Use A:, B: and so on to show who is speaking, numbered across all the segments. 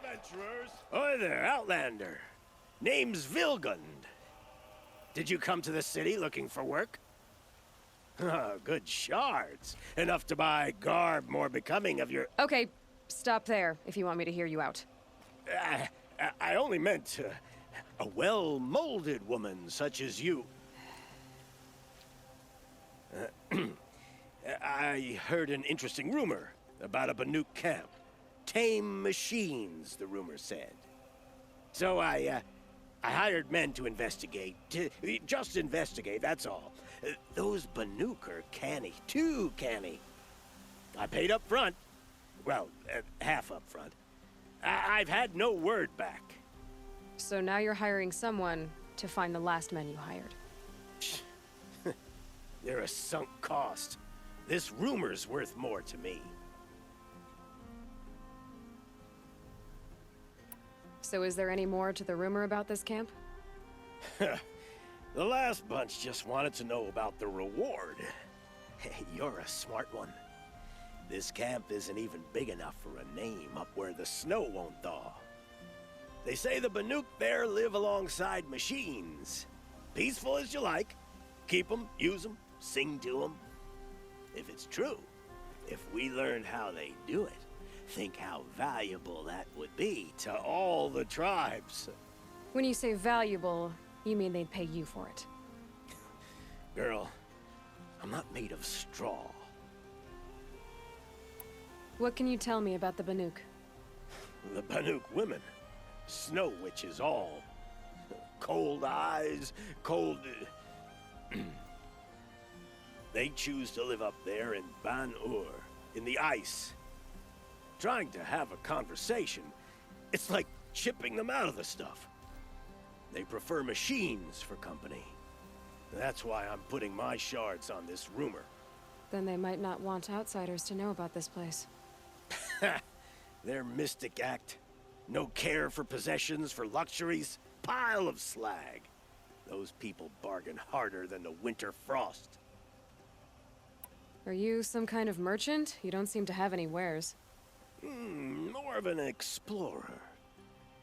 A: adventurers! Oi there, Outlander. Name's Vilgund. Did you come to the city looking for work? Good shards. Enough to buy garb more becoming of your...
B: Okay, stop there if you want me to hear you out.
A: I only meant a well-molded woman such as you. I heard an interesting rumor about a Banuk camp. Tame machines, the rumor said. So I hired men to investigate. Just investigate, that's all. Those Banuk are canny, too canny. I paid up front. Well, half up front. I've had no word back.
B: So now you're hiring someone to find the last men you hired.
A: They're a sunk cost. This rumor's worth more to me.
B: So is there any more to the rumor about this camp?
A: The last bunch just wanted to know about the reward. You're a smart one. This camp isn't even big enough for a name up where the snow won't thaw. They say the Banuk there live alongside machines. Peaceful as you like. Keep them, use them, sing to them. If it's true, if we learned how they do it, think how valuable that would be to all the tribes.
B: When you say valuable, you mean they'd pay you for it.
A: Girl, I'm not made of straw.
B: What can you tell me about the Banuk?
A: The Banuk women. Snow witches all. Cold eyes, cold... They choose to live up there in Ban-Ur, in the ice. Trying to have a conversation, it's like chipping them out of the stuff. They prefer machines for company. That's why I'm putting my shards on this rumor.
B: Then they might not want outsiders to know about this place.
A: Their mystic act. No care for possessions, for luxuries. Pile of slag. Those people bargain harder than the winter frost.
B: Are you some kind of merchant? You don't seem to have any wares.
A: More of an explorer.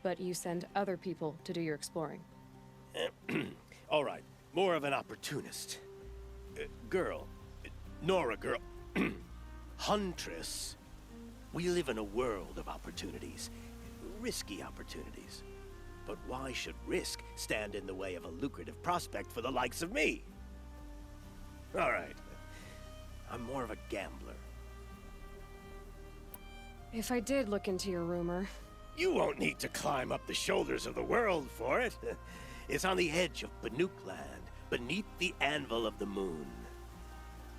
B: But you send other people to do your exploring.
A: All right, more of an opportunist. Girl. Nora girl. Huntress. We live in a world of opportunities. Risky opportunities. But why should risk stand in the way of a lucrative prospect for the likes of me? All right. I'm more of a gambler.
B: If I did look into your rumor...
A: You won't need to climb up the shoulders of the world for it. It's on the edge of Banuk land, beneath the anvil of the moon.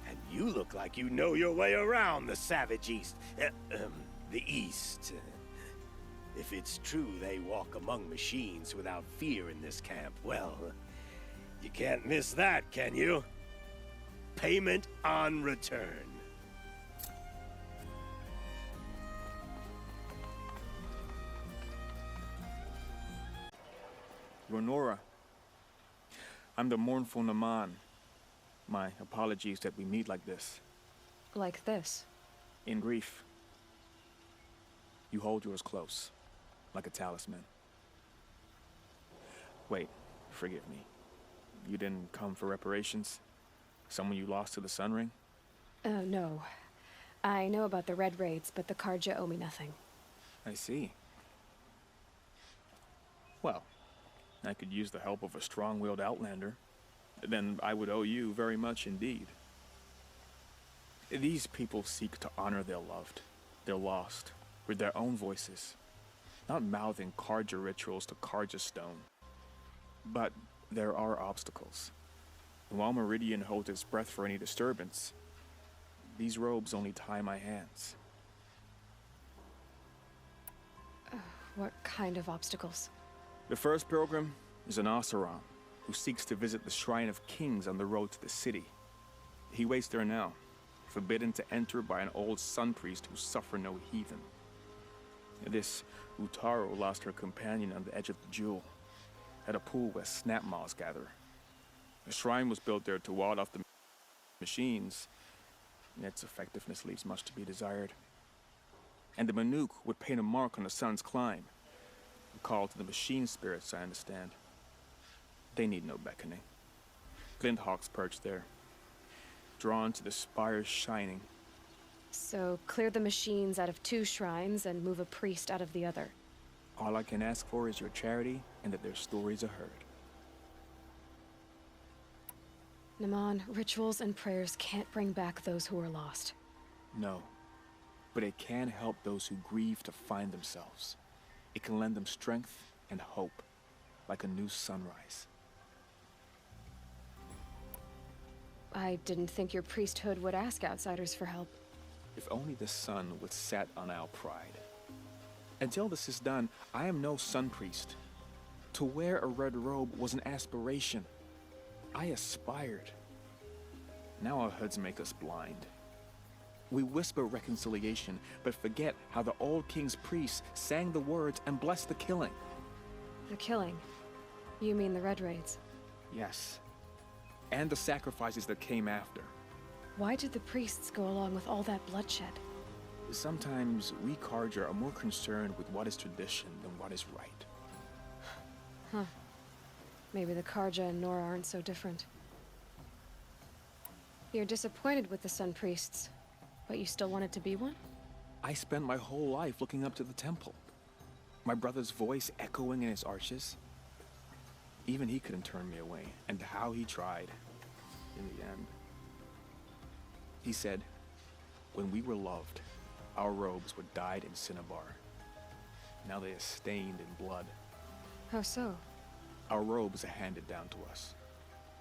A: And you look like you know your way around the savage east. The east. If it's true they walk among machines without fear in this camp, well, you can't miss that, can you? Payment on return.
C: Nora. I'm the mournful Naman. My apologies that we meet like this.
B: Like this?
C: In grief. You hold yours close, like a talisman. Wait, forgive me. You didn't come for reparations? Someone you lost to the Sun Ring?
B: No. I know about the Red Raids, but the Karja owe me nothing.
C: I see. Well, I could use the help of a strong-willed outlander. Then I would owe you very much indeed. These people seek to honor their loved, their lost, with their own voices. Not mouthing Karja rituals to Karja stone. But there are obstacles. And while Meridian holds its breath for any disturbance, these robes only tie my hands.
B: What kind of obstacles?
C: The first pilgrim is an Oseram who seeks to visit the Shrine of Kings on the road to the city. He waits there now, forbidden to enter by an old sun priest who suffer no heathen. This Utaro lost her companion on the edge of the Jewel, at a pool where snap moths gather. The shrine was built there to ward off the machines, and its effectiveness leaves much to be desired. And the Manuk would paint a mark on the sun's climb. A call to the machine spirits, I understand. They need no beckoning. Glint hawks perch there, drawn to the spires shining.
B: So, clear the machines out of 2 shrines and move a priest out of the other.
C: All I can ask for is your charity and that their stories are heard.
B: Naman, rituals and prayers can't bring back those who are lost.
C: No, but it can help those who grieve to find themselves. It can lend them strength and hope, like a new sunrise.
B: I didn't think your priesthood would ask outsiders for help.
C: If only the sun would set on our pride. Until this is done, I am no sun priest. To wear a red robe was an aspiration. I aspired. Now our hoods make us blind. We whisper reconciliation, but forget how the old king's priests sang the words and blessed the killing.
B: The killing? You mean the Red Raids?
C: Yes. And the sacrifices that came after.
B: Why did the priests go along with all that bloodshed?
C: Sometimes we Karja are more concerned with what is tradition than what is right.
B: Huh. Maybe the Karja and Nora aren't so different. You're disappointed with the Sun Priests, but you still wanted to be one?
C: I spent my whole life looking up to the temple. My brother's voice echoing in its arches. Even he couldn't turn me away, and how he tried, in the end. He said, when we were loved, our robes were dyed in cinnabar. Now they are stained in blood.
B: How so?
C: Our robes are handed down to us.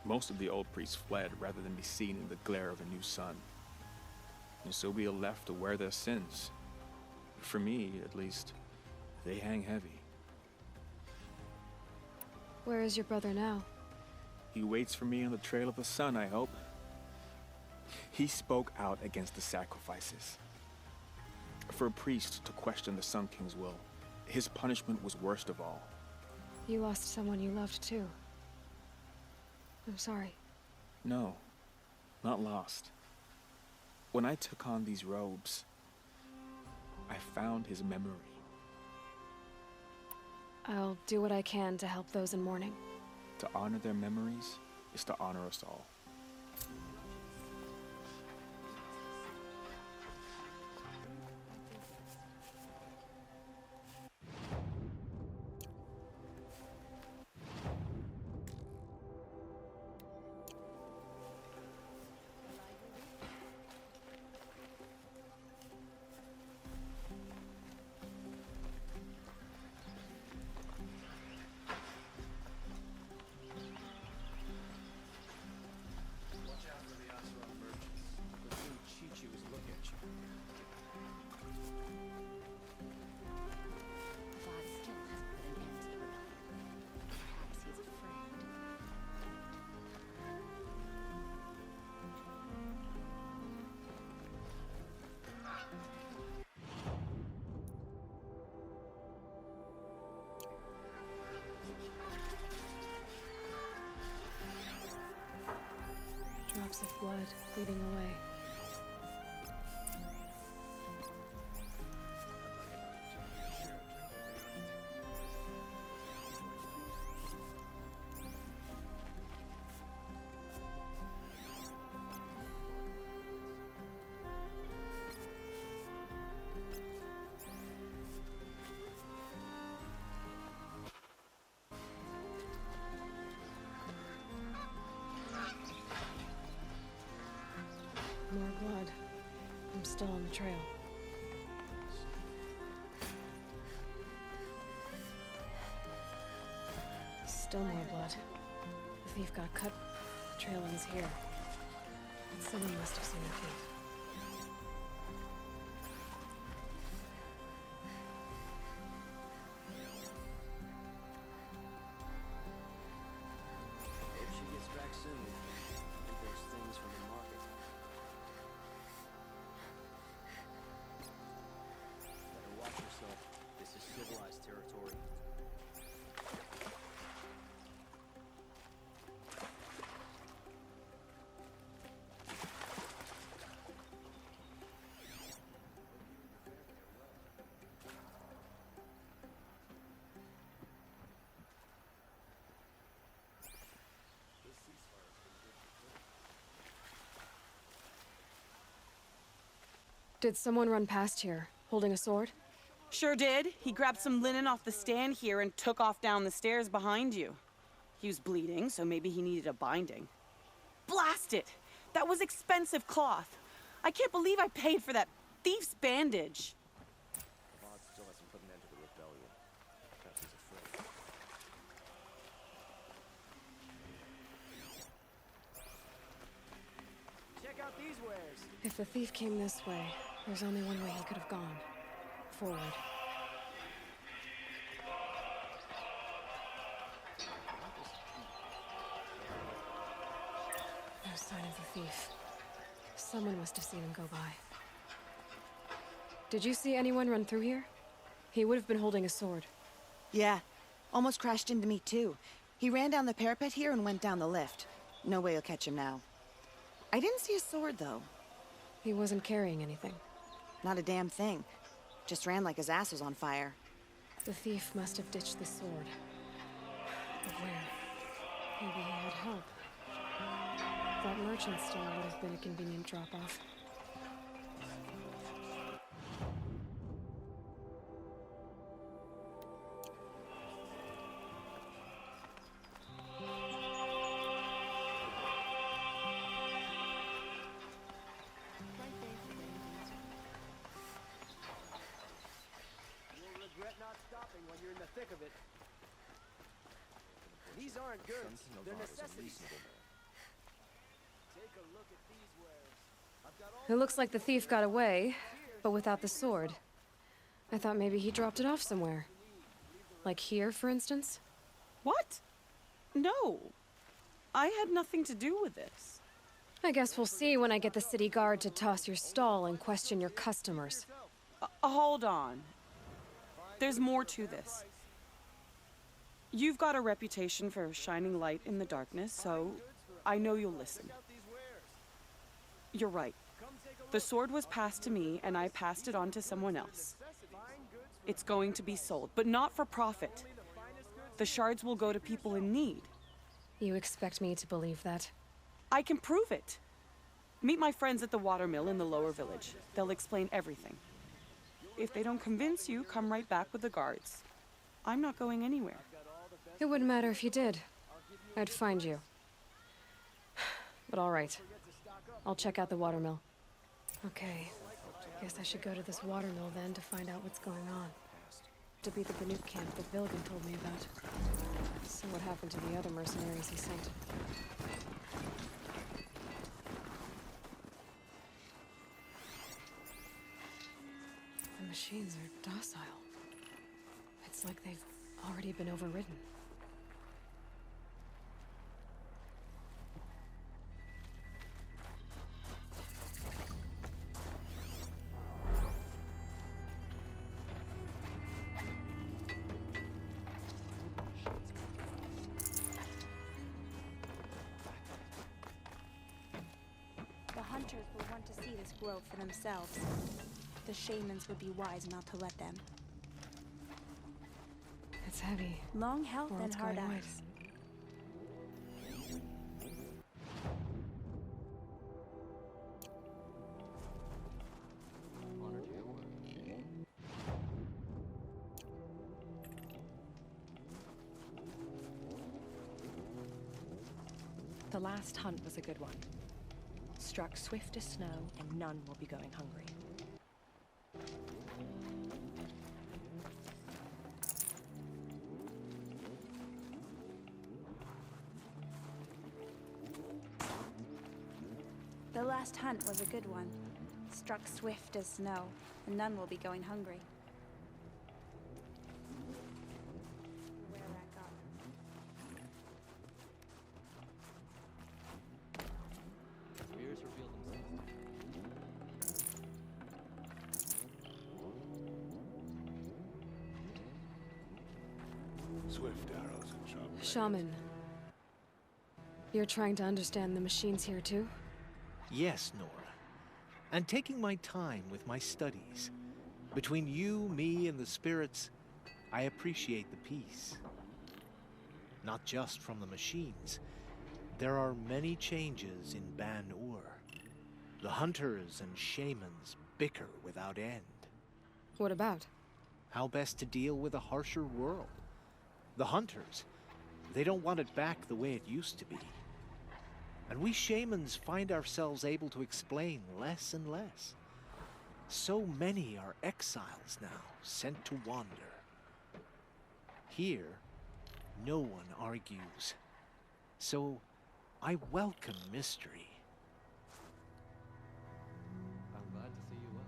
C: Most of the old priests fled rather than be seen in the glare of a new sun. And so we are left to wear their sins. For me, at least, they hang heavy.
B: Where is your brother now?
C: He waits for me on the trail of the sun, I hope. He spoke out against the sacrifices. For a priest to question the Sun King's will, his punishment was worst of all.
B: You lost someone you loved too. I'm sorry.
C: No, not lost. When I took on these robes, I found his memory.
B: I'll do what I can to help those in mourning.
C: To honor their memories is to honor us all.
B: Drops of blood bleeding away. More blood. I'm still on the trail. Still more blood. The thief got cut. The trail ends here. Someone must have seen the thief.
D: Hope she gets back soon. I think there's things from the market. Better watch yourself. This is civilized territory.
B: Did someone run past here, holding a sword?
E: Sure did. He grabbed some linen off the stand here and took off down the stairs behind you. He was bleeding, so maybe he needed a binding. Blast it! That was expensive cloth. I can't believe I paid for that thief's bandage.
D: Maud still hasn't put an end to the rebellion. Perhaps he's afraid. Check out these wares.
B: If the thief came this way, there's only one way he could have gone. Forward. No sign of the thief. Someone must have seen him go by. Did you see anyone run through here? He would have been holding a sword.
F: Yeah, almost crashed into me too. He ran down the parapet here and went down the lift. No way you'll catch him now. I didn't see a sword though.
B: He wasn't carrying anything.
F: Not a damn thing. Just ran like his ass was on fire.
B: The thief must have ditched the sword. But where? Maybe he had help. That merchant store would have been a convenient drop-off.
D: You'll regret not stopping when you're in the thick of it. These aren't goods. They're necessities. Take a look at these wares. I've got all
B: It looks like the thief got away, but without the sword. I thought maybe he dropped it off somewhere. Like here, for instance?
E: What? No. I had nothing to do with this.
B: I guess we'll see when I get the city guard to toss your stall and question your customers.
E: Hold on. There's more to this. You've got a reputation for shining light in the darkness, so I know you'll listen. You're right. The sword was passed to me, and I passed it on to someone else. It's going to be sold, but not for profit. The shards will go to people in need.
B: You expect me to believe that?
E: I can prove it. Meet my friends at the watermill in the lower village. They'll explain everything. If they don't convince you, come right back with the guards. I'm not going anywhere.
B: It wouldn't matter if you did. I'd find you. But all right. I'll check out the watermill. Okay. Guess I should go to this watermill then to find out what's going on. To be the Banuk camp that Vilgan told me about. So what happened to the other mercenaries he sent? The machines are docile. It's like they've already been overridden.
G: The hunters will want to see this grove for themselves. The shamans would be wise not to let them.
B: It's heavy.
G: Long health and
B: World's
G: hard
B: going wide.
G: eyes.
H: The last hunt was a good one. Struck swift as snow, and none will be going hungry.
G: The last hunt was a good one. Struck swift as snow, and none will be going hungry. Where back up.
D: Fears reveal themselves.
I: Swift arrows and sharp blades.
B: Shaman. You're trying to understand the machines here too?
A: Yes, Nora. And taking my time with my studies. Between you, me, and the spirits, I appreciate the peace. Not just from the machines. There are many changes in Ban-Ur. The hunters and shamans
J: bicker without end.
B: What about?
J: How best to deal with a harsher world. The hunters, they don't want it back the way it used to be. And we shamans find ourselves able to explain less and less. So many are exiles now, sent to wander. Here, no one argues. So, I welcome mystery.
D: I'm glad to see you well.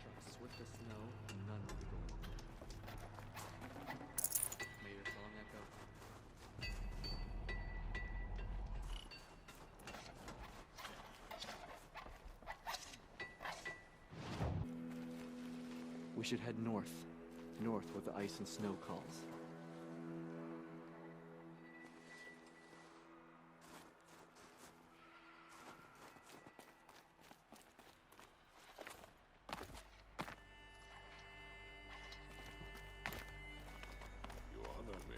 D: Trucks swift as snow, and none will be going. May your song echo. We should head north. North where the ice and snow calls.
I: You honor me.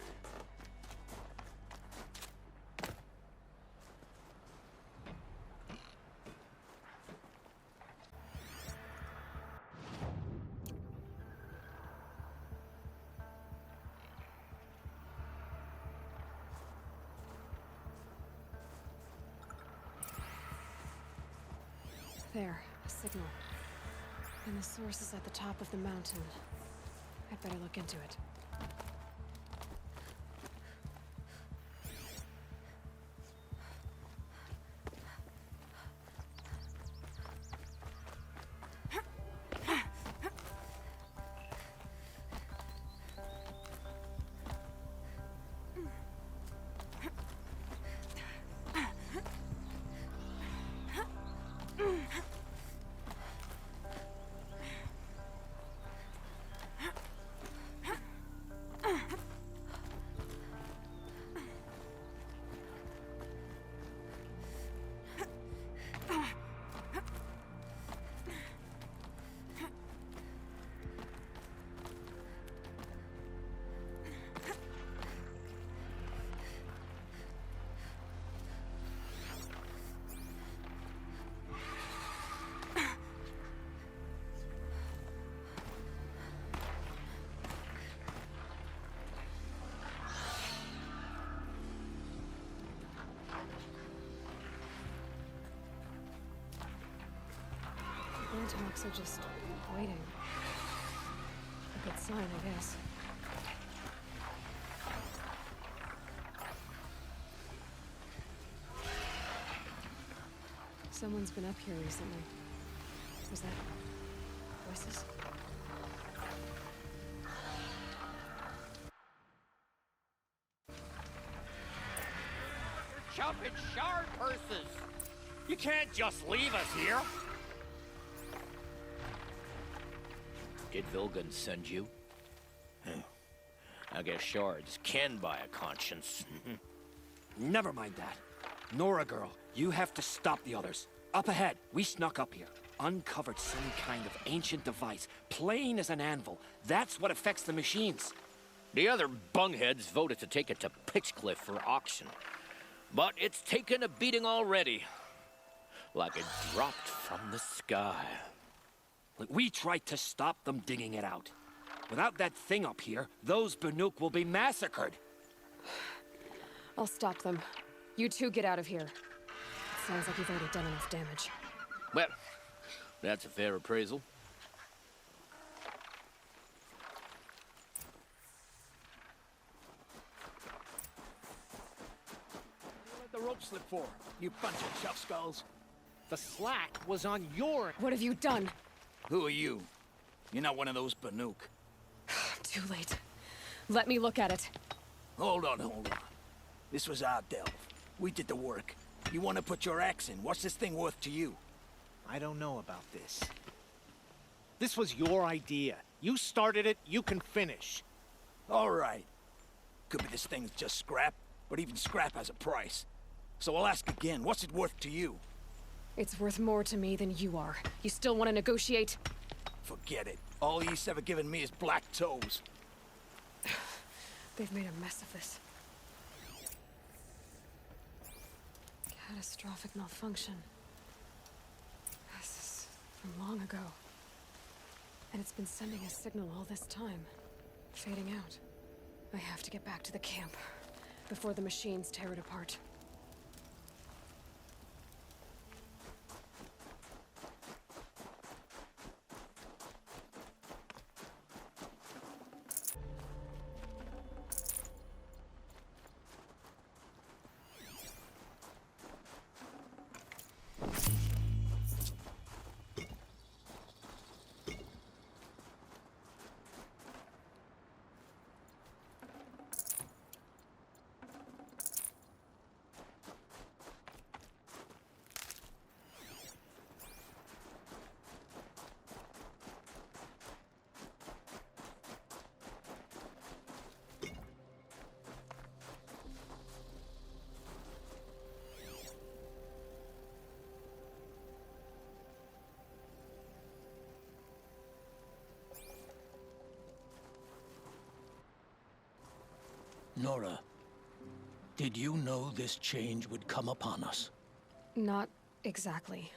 B: There, a signal. And the source is at the top of the mountain. I'd better look into it. Antox are just waiting. A good sign, I guess. Someone's been up here recently. Was that voices?
K: Jumping shard purses! You can't just leave us here!
A: Did Vilgun send you? I guess shards can buy a conscience.
K: Never mind that. Nora girl, you have to stop the others. Up ahead, we snuck up here. Uncovered some kind of ancient device, plain as an anvil. That's what affects the machines.
A: The other bungheads voted to take it to Pitchcliff for auction. But it's taken a beating already. Like it dropped from the sky.
K: We tried to stop them digging it out. Without that thing up here, those Banuk will be massacred.
B: I'll stop them. You two get out of here. It sounds like you've already done enough damage.
A: Well, that's a fair appraisal.
J: Let the rope slip for, you bunch of chuff skulls. The slack was on your...
B: What have you done?
K: Who are you? You're not one of those Banuk.
B: Too late. Let me look at it.
K: Hold on. This was our delve. We did the work. You want to put your axe in? What's this thing worth to you?
J: I don't know about this. This was your idea. You started it, you can finish.
K: All right. Could be this thing's just scrap, but even scrap has a price. So I'll ask again, what's it worth to you?
B: It's worth more to me than you are. You still want to negotiate?
L: Forget it. All he's ever given me is black toes.
B: They've made a mess of this. Catastrophic malfunction. This is from long ago. And it's been sending a signal all this time. Fading out. I have to get back to the camp before the machines tear it apart.
L: Nora, did you know this change would come upon us?
B: Not exactly.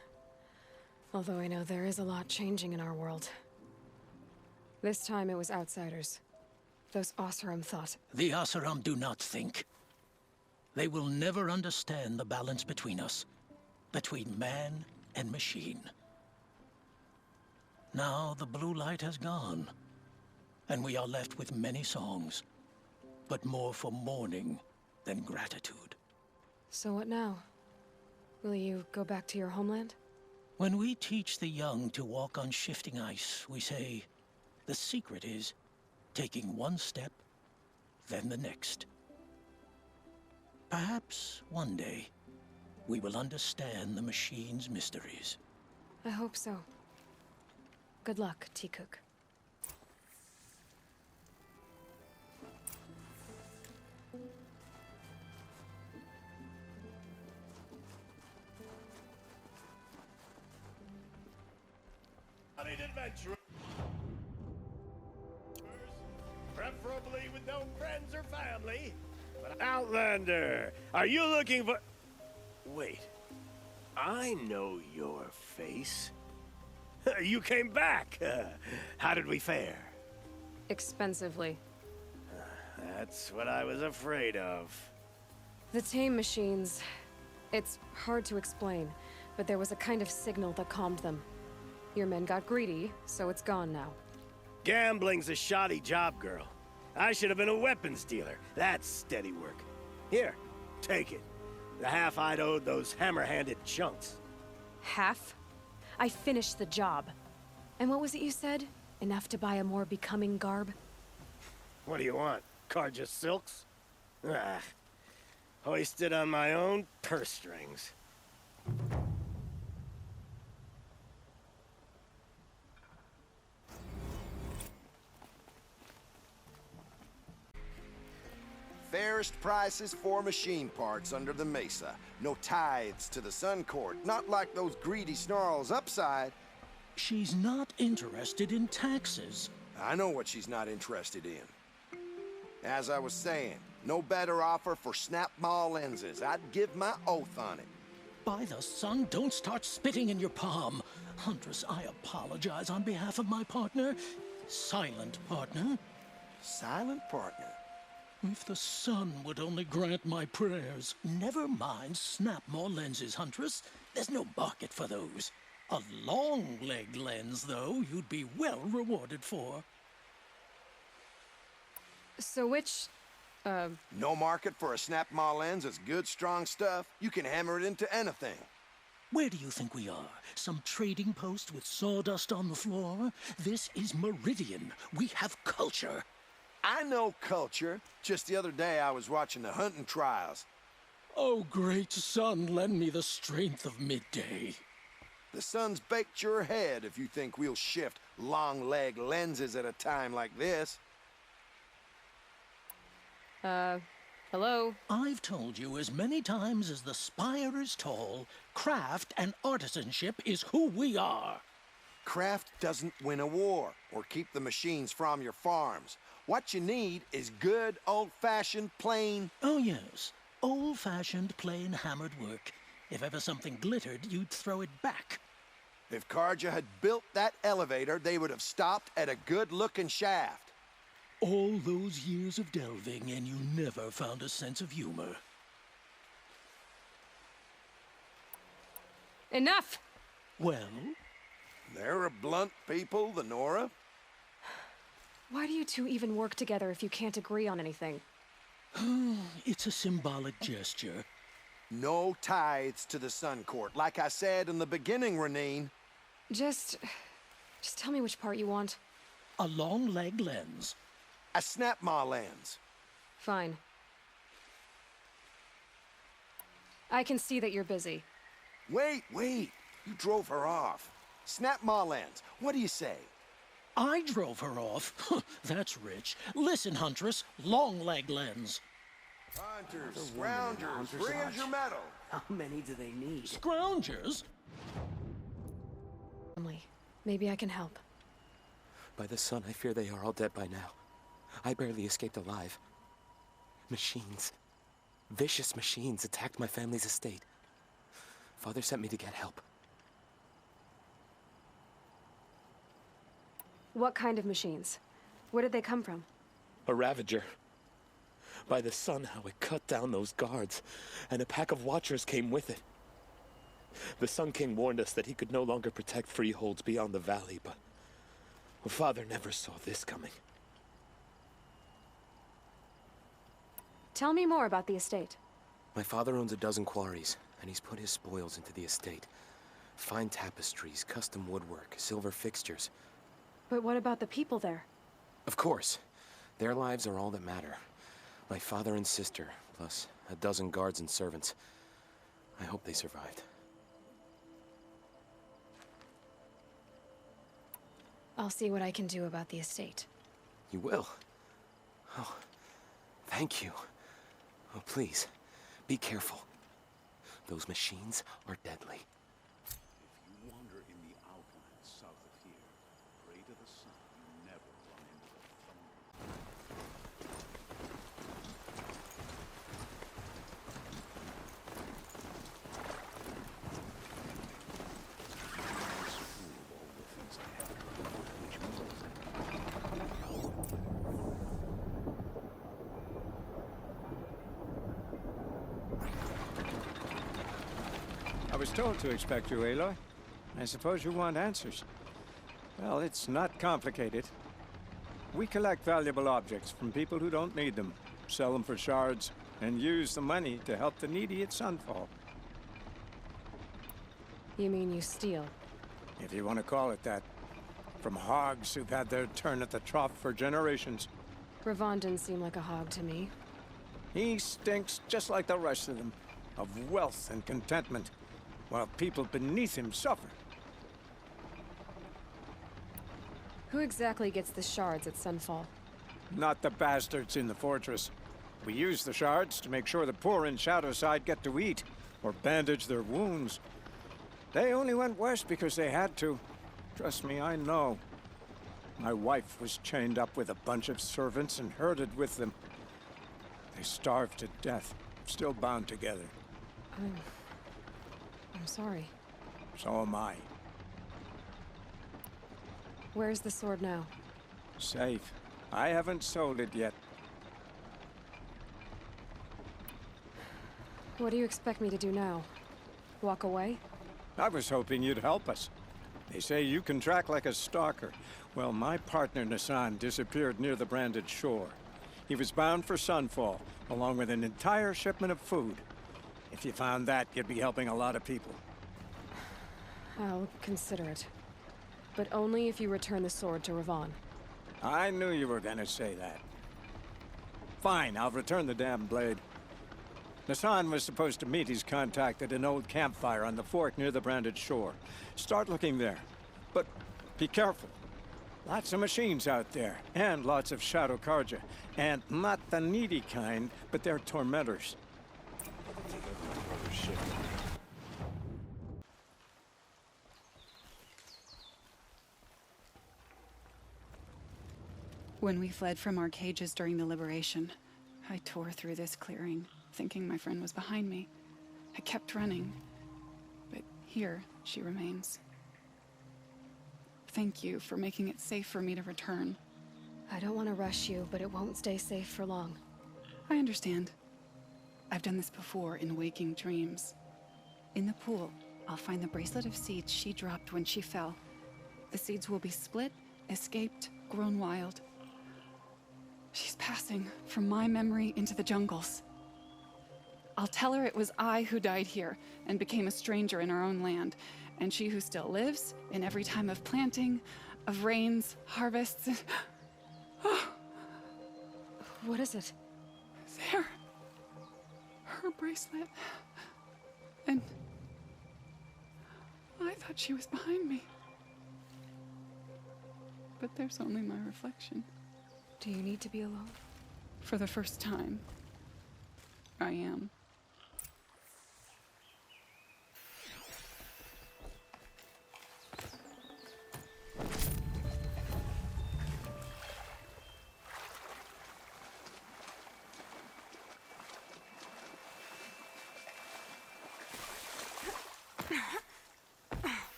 B: Although I know there is a lot changing in our world. This time it was outsiders. Those Oseram thought.
L: The Oseram do not think. They will never understand the balance between us. Between man and machine. Now the blue light has gone. And we are left with many songs. But more for mourning than gratitude.
B: So what now? Will you go back to your homeland?
L: When we teach the young to walk on shifting ice, we say, the secret is taking one step, then the next. Perhaps one day, we will understand the machine's mysteries.
B: I hope so. Good luck, T-Cook.
A: Adventurers, preferably with no friends or family. But Outlander, are you looking for... Wait, I know your face. You came back. How did we fare?
B: Expensively.
A: That's what I was afraid of.
B: The tame machines... It's hard to explain, but there was a kind of signal that calmed them. Your men got greedy, so it's gone now.
A: Gambling's a shoddy job, girl. I should have been a weapons dealer. That's steady work. Here, take it. The half I'd owed those hammer-handed chunks.
B: Half? I finished the job. And what was it you said? Enough to buy a more becoming garb?
A: What do you want? Carja silks? Ah, hoisted on my own purse strings.
M: Fairest prices for machine parts under the mesa. No tithes to the Sun Court, not like those greedy snarls upside.
L: She's not interested in taxes.
M: I know what she's not interested in. As I was saying, no better offer for snap maw lenses. I'd give my oath on it.
L: By the sun, don't start spitting in your palm. Huntress, I apologize on behalf of my partner. Silent partner.
M: Silent partner?
L: If the sun would only grant my prayers. Never mind snap more lenses, Huntress. There's no market for those. A long leg lens, though, you'd be well rewarded for.
B: So which,
M: No market for a snap maw lens is good, strong stuff. You can hammer it into anything.
L: Where do you think we are? Some trading post with sawdust on the floor? This is Meridian. We have culture.
M: I know culture. Just the other day I was watching the hunting trials.
L: Oh, great sun, lend me the strength of midday.
M: The sun's baked your head if you think we'll shift long leg lenses at a time like this.
B: Hello?
L: I've told you as many times as the spire is tall, craft and artisanship is who we are.
M: Craft doesn't win a war or keep the machines from your farms. What you need is good, old-fashioned, plain...
L: Oh, yes. Old-fashioned, plain hammered work. If ever something glittered, you'd throw it back.
M: If Karja had built that elevator, they would have stopped at a good-looking shaft.
L: All those years of delving, and you never found a sense of humor.
B: Enough!
L: Well?
M: They're a blunt people, the Nora.
B: Why do you two even work together if you can't agree on anything?
L: It's a symbolic gesture.
M: No tithes to the Sun Court. Like I said in the beginning, Renine.
B: Just tell me which part you want.
L: A long leg lens.
M: A snap-maw lens.
B: Fine. I can see that you're busy.
M: Wait. You drove her off. Snap-maw lens. What do you say?
L: I drove her off? That's rich. Listen, Huntress. Long leg lens.
M: Hunters, scroungers, bring us your medal.
N: How many do they need?
L: Scroungers?
B: Maybe I can help.
D: By the sun, I fear they are all dead by now. I barely escaped alive. Machines. Vicious machines attacked my family's estate. Father sent me to get help.
B: What kind of machines? Where did they come from?
D: A Ravager. By the sun, how it cut down those guards, and a pack of watchers came with it. The Sun King warned us that he could no longer protect freeholds beyond the valley, but Father never saw this coming.
B: Tell me more about the estate.
D: My father owns a dozen quarries, and he's put his spoils into the estate. Fine tapestries, custom woodwork, silver fixtures.
B: But what about the people there?
D: Of course. Their lives are all that matter. My father and sister, plus a dozen guards and servants. I hope they survived.
B: I'll see what I can do about the estate.
D: You will? Oh, thank you. Oh, please, be careful. Those machines are deadly.
I: If you wander in the outlands south of here, pray to the sun you never run into the thunder.
O: I was told to expect you, Aloy. I suppose you want answers. Well, it's not complicated. We collect valuable objects from people who don't need them, sell them for shards, and use the money to help the needy at Sunfall.
B: You mean you steal?
O: If you want to call it that. From hogs who've had their turn at the trough for generations.
B: Ravon didn't seem like a hog to me.
O: He stinks just like the rest of them, of wealth and contentment, while people beneath him suffer.
B: Who exactly gets the shards at Sunfall?
O: Not the bastards in the fortress. We use the shards to make sure the poor in Shadowside get to eat, or bandage their wounds. They only went west because they had to. Trust me, I know. My wife was chained up with a bunch of servants and herded with them. They starved to death, still bound together.
B: I'm sorry.
O: So am I.
B: Where's the sword now?
O: Safe. I haven't sold it yet.
B: What do you expect me to do now? Walk away?
O: I was hoping you'd help us. They say you can track like a stalker. Well, my partner Nassan disappeared near the branded shore. He was bound for Sunfall, along with an entire shipment of food. If you found that, you'd be helping a lot of people.
B: I'll consider it. But only if you return the sword to Ravon.
O: I knew you were gonna say that. Fine, I'll return the damn blade. Nassan was supposed to meet his contact at an old campfire on the fork near the branded shore. Start looking there. But be careful. Lots of machines out there, and lots of Shadow Karja. And not the needy kind, but they're tormentors.
P: When we fled from our cages during the liberation, I tore through this clearing, thinking my friend was behind me. I kept running, but here she remains. Thank you for making it safe for me to return.
B: I don't want to rush you, but it won't stay safe for long.
P: I understand. I've done this before in waking dreams. In the pool, I'll find the bracelet of seeds she dropped when she fell. The seeds will be split, escaped, grown wild. She's passing from my memory into the jungles. I'll tell her it was I who died here and became a stranger in our own land, and she who still lives in every time of planting, of rains, harvests, and...
B: What is it?
P: There. Her bracelet. And I thought she was behind me. But there's only my reflection.
B: Do you need to be alone?
P: For the first time, I am.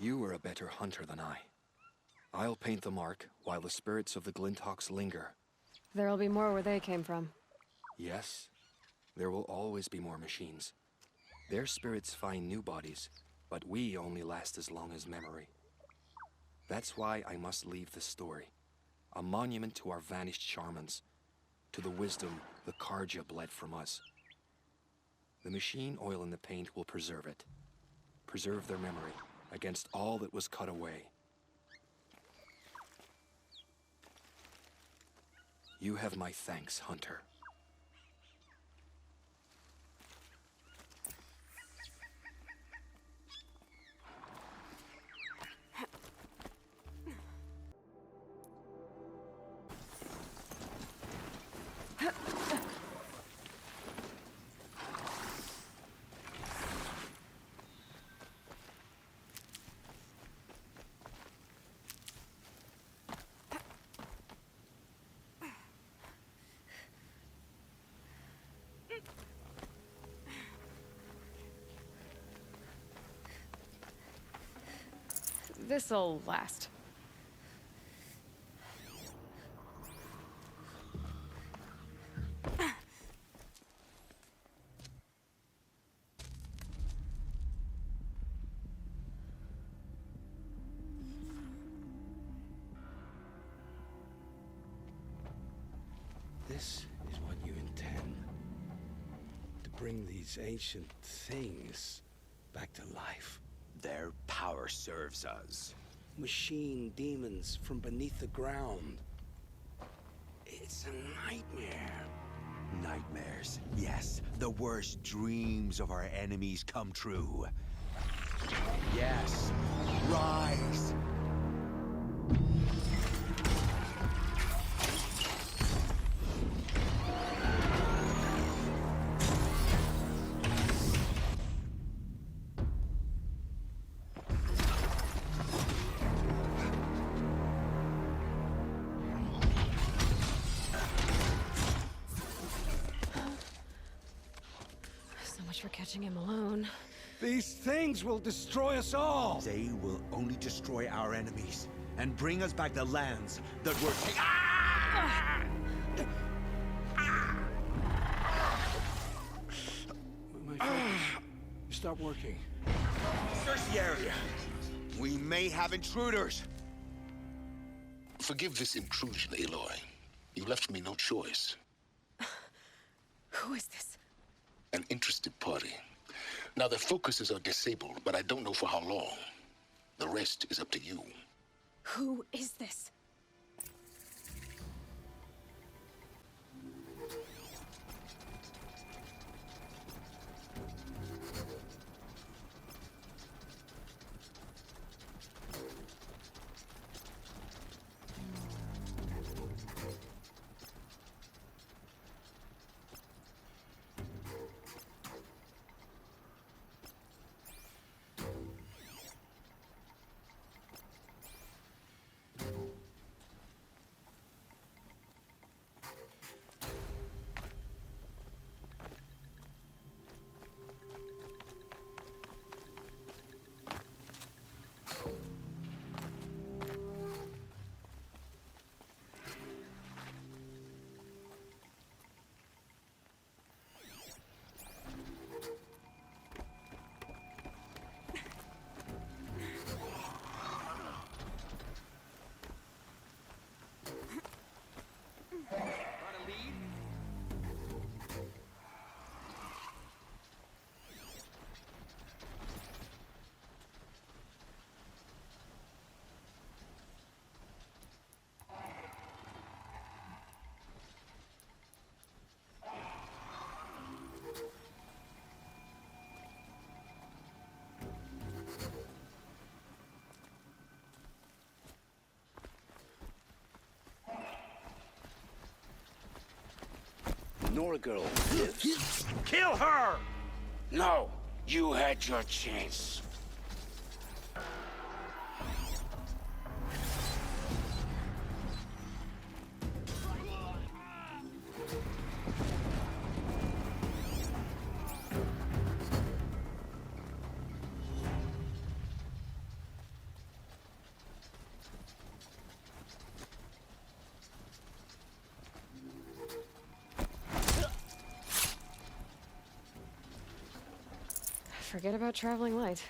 K: You are a better hunter than I. I'll paint the mark while the spirits of the Glinthawks linger.
B: There'll be more where they came from.
K: Yes, there will always be more machines. Their spirits find new bodies, but we only last as long as memory. That's why I must leave this story. A monument to our vanished shamans, to the wisdom the Karja bled from us. The machine oil in the paint will preserve it. Preserve their memory against all that was cut away. You have my thanks, Hunter.
B: This'll last.
Q: This is what you intend. To bring these ancient things back to life.
A: Their power serves us.
Q: Machine demons from beneath the ground. It's a nightmare.
R: Nightmares, yes. The worst dreams of our enemies come true. Yes, rise!
B: much for catching him alone.
R: These things will destroy us all! They will only destroy our enemies and bring us back the lands that were
Q: My focus. Stop working.
R: Search the area. We may have intruders.
S: Forgive this intrusion, Aloy. You left me no choice.
B: Who is this?
S: An interested party. Now, their focuses are disabled, but I don't know for how long. The rest is up to you.
B: Who is this?
S: Nora girl lives.
K: Kill her! No, you had your chance.
B: Forget about traveling light.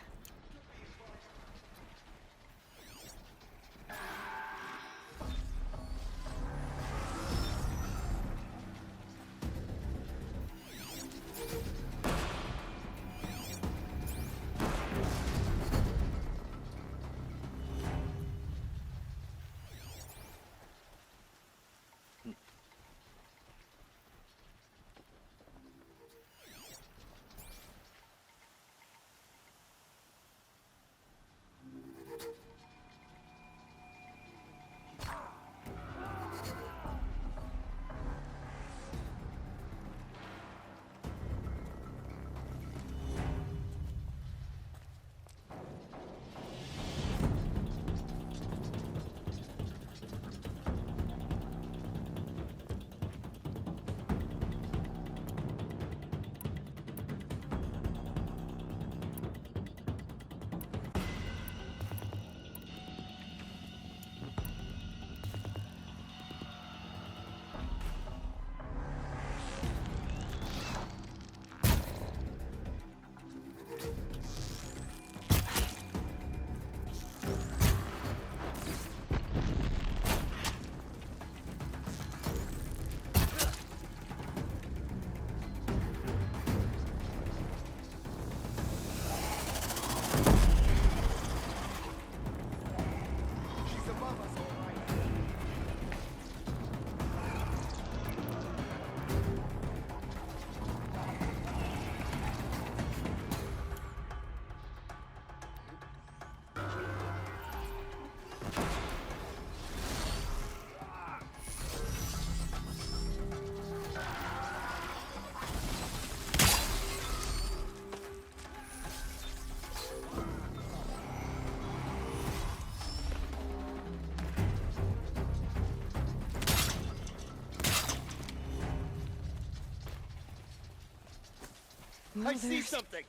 A: I see something!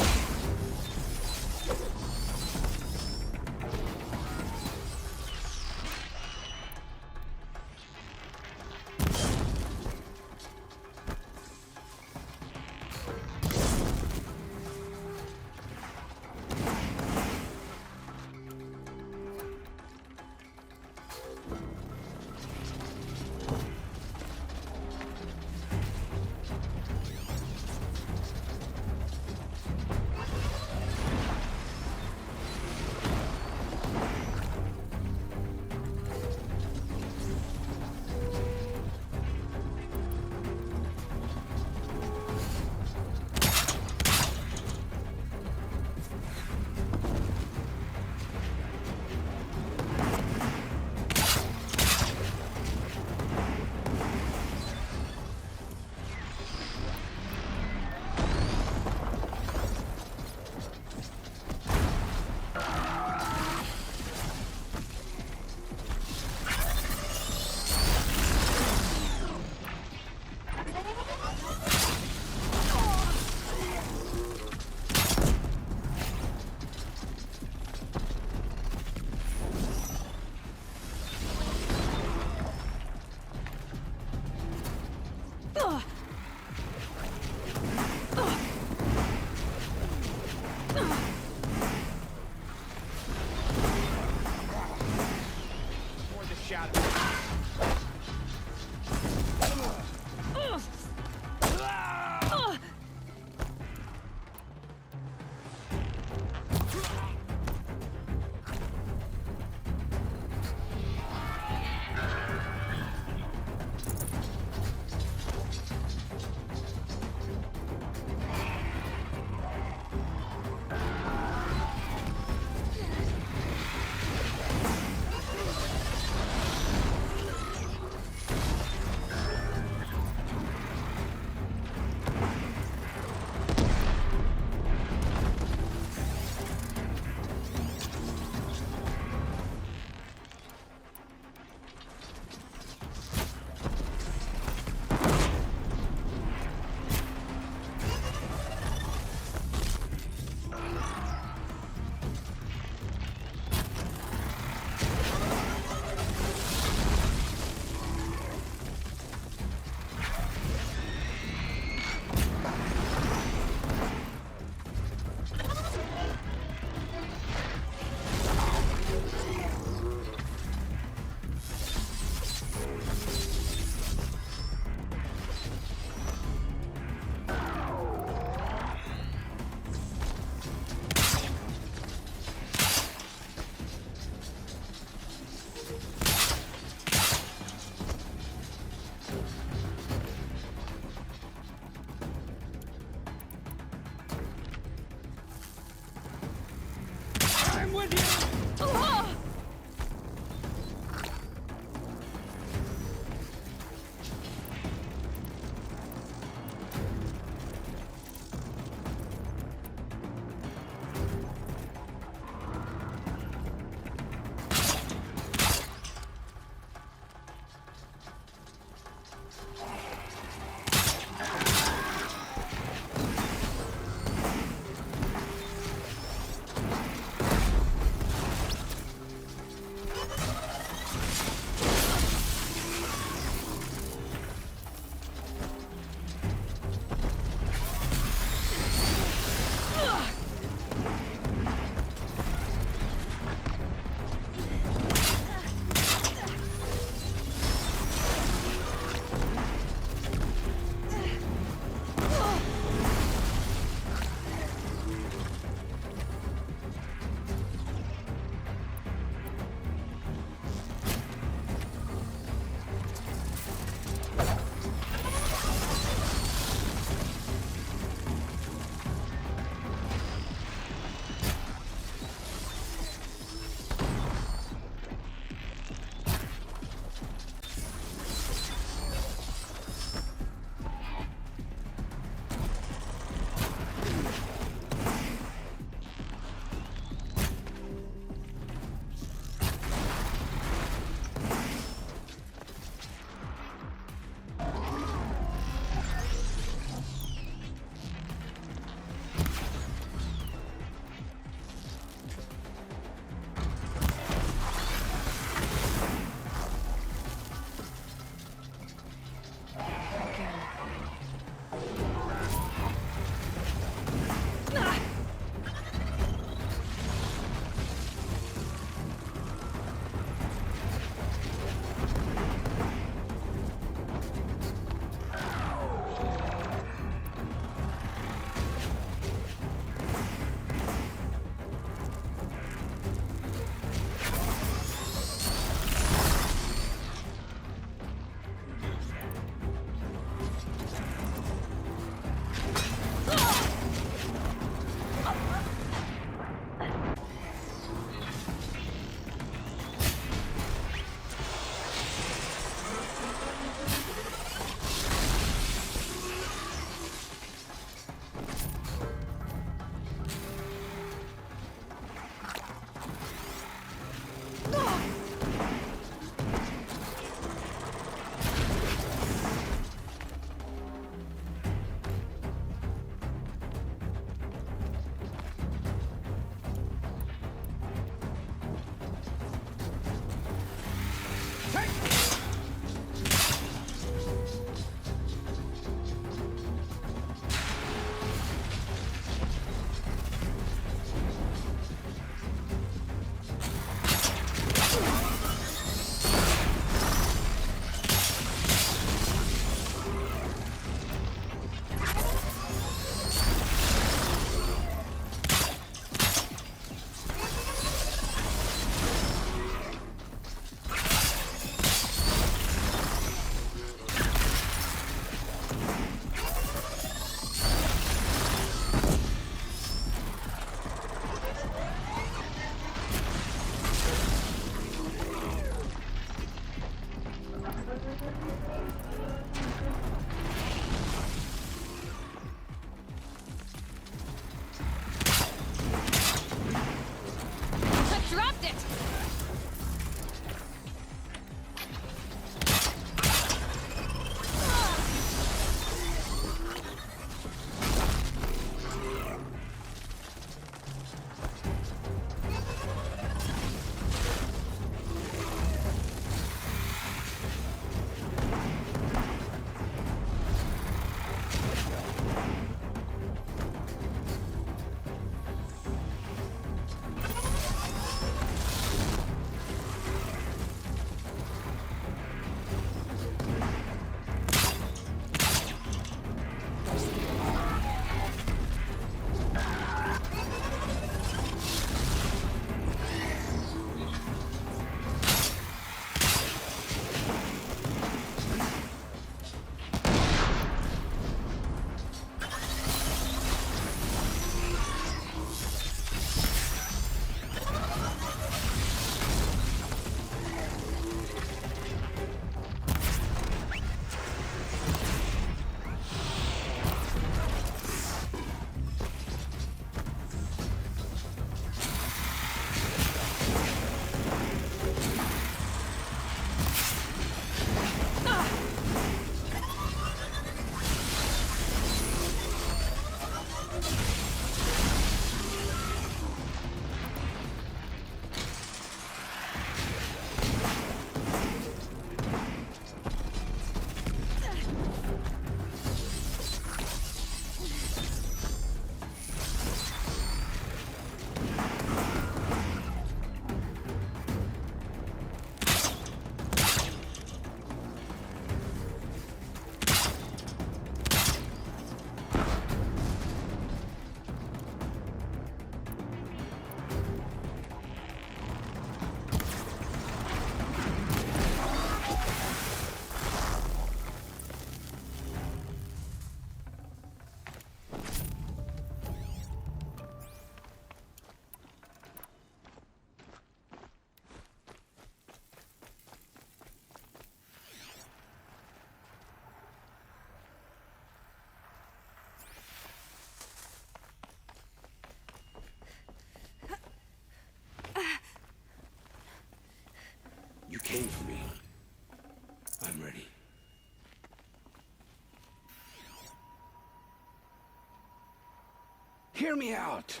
R: Hear me out.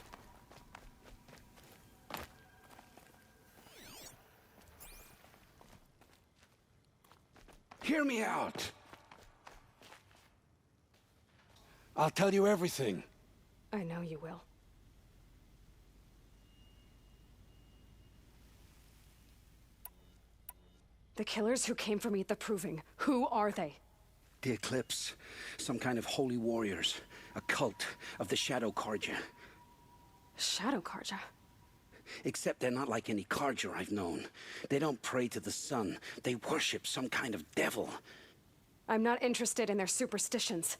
R: Hear me out. I'll tell you everything.
B: I know you will. The killers who came for me at the Proving, who are they?
R: The Eclipse. Some kind of holy warriors. A cult of the Shadow Carja.
B: Shadow Carja?
R: Except they're not like any Carja I've known. They don't pray to the sun. They worship some kind of devil.
B: I'm not interested in their superstitions.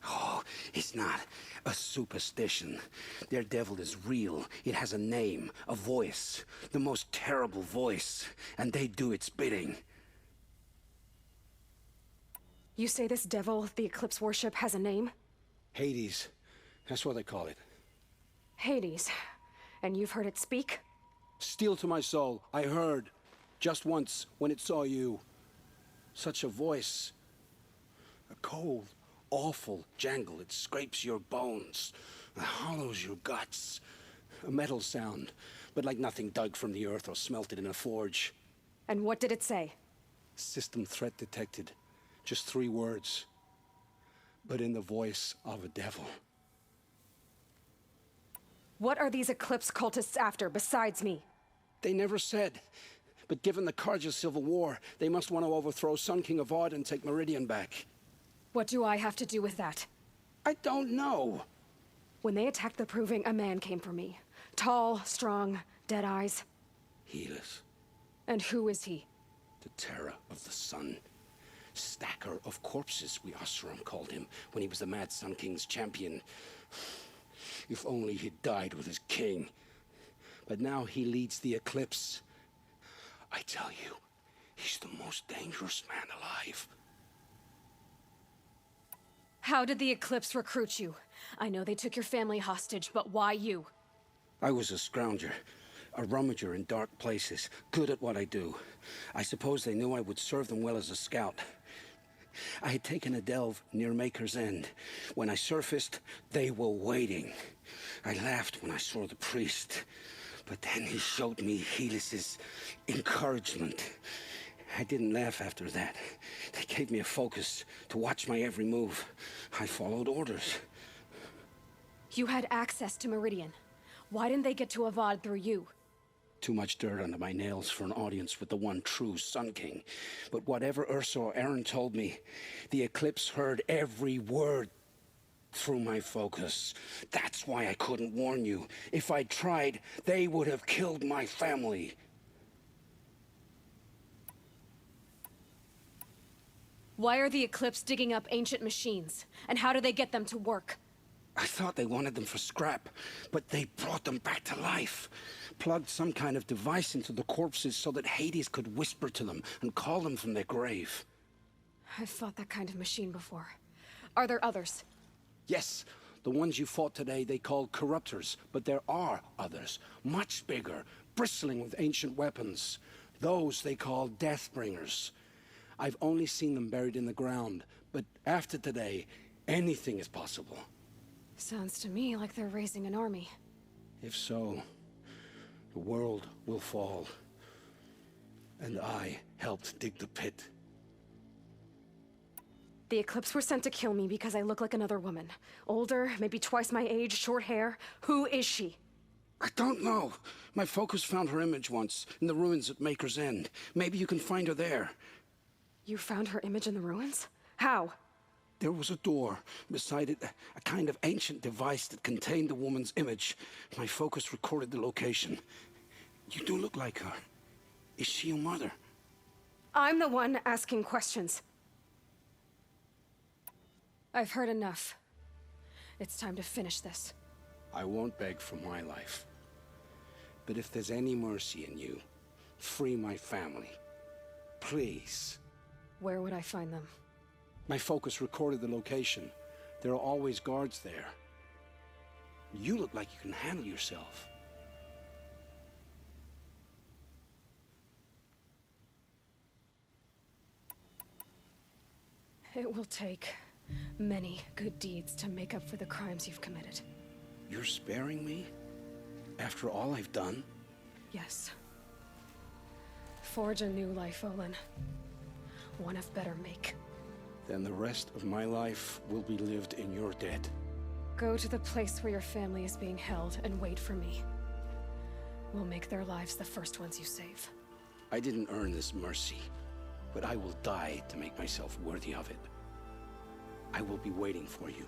R: Oh, it's not a superstition. Their devil is real. It has a name, a voice. The most terrible voice. And they do its bidding.
B: You say this devil the Eclipse worship has a name?
R: Hades. That's what they call it.
B: Hades. And you've heard it speak?
R: Steel to my soul. I heard. Just once, when it saw you. Such a voice. A cold, awful jangle. It scrapes your bones. It hollows your guts. A metal sound, but like nothing dug from the earth or smelted in a forge.
B: And what did it say?
R: System threat detected. Just 3 words. But in the voice of a devil.
B: What are these Eclipse cultists after, besides me?
R: They never said. But given the Carja civil war, they must want to overthrow Sun King of Odd and take Meridian back.
B: What do I have to do with that?
R: I don't know.
B: When they attacked the Proving, a man came for me. Tall, strong, dead eyes.
R: Helis.
B: And who is he?
R: The terror of the sun. Stacker of corpses, we Oseram called him, when he was the Mad Sun King's champion. If only he'd died with his king. But now he leads the Eclipse. I tell you, he's the most dangerous man alive.
B: How did the Eclipse recruit you? I know they took your family hostage, but why you?
R: I was a scrounger, a rummager in dark places, good at what I do. I suppose they knew I would serve them well as a scout. I had taken a delve near Maker's End. When I surfaced, they were waiting. I laughed when I saw the priest, but then he showed me Helis's encouragement. I didn't laugh after that. They gave me a focus to watch my every move. I followed orders.
B: You had access to Meridian. Why didn't they get to Avad through you?
R: Too much dirt under my nails for an audience with the one true Sun King. But whatever Ursa or Aaron told me, the Eclipse heard every word through my focus. That's why I couldn't warn you. If I'd tried, they would have killed my family.
B: Why are the Eclipse digging up ancient machines? And how do they get them to work?
R: I thought they wanted them for scrap, but they brought them back to life. Plugged some kind of device into the corpses so that Hades could whisper to them and call them from their grave.
B: I've fought that kind of machine before. Are there others?
R: Yes, the ones you fought today they called corruptors, but there are others, much bigger, bristling with ancient weapons. Those they call Deathbringers. I've only seen them buried in the ground, but after today, anything is possible.
B: Sounds to me like they're raising an army.
R: If so, the world will fall. And I helped dig the pit.
B: The Eclipse were sent to kill me because I look like another woman. Older, maybe twice my age, short hair. Who is she?
R: I don't know. My focus found her image once, in the ruins at Maker's End. Maybe you can find her there.
B: You found her image in the ruins? How?
R: There was a door. Beside it, a kind of ancient device that contained the woman's image. My focus recorded the location. You do look like her. Is she your mother?
B: I'm the one asking questions. I've heard enough. It's time to finish this.
R: I won't beg for my life. But if there's any mercy in you, free my family. Please.
B: Where would I find them?
R: My focus recorded the location. There are always guards there. You look like you can handle yourself.
B: It will take many good deeds to make up for the crimes you've committed.
R: You're sparing me? After all I've done?
B: Yes. Forge a new life, Olin. One of better make.
R: Then the rest of my life will be lived in your debt.
B: Go to the place where your family is being held and wait for me. We'll make their lives the first ones you save.
R: I didn't earn this mercy, but I will die to make myself worthy of it. I will be waiting for you.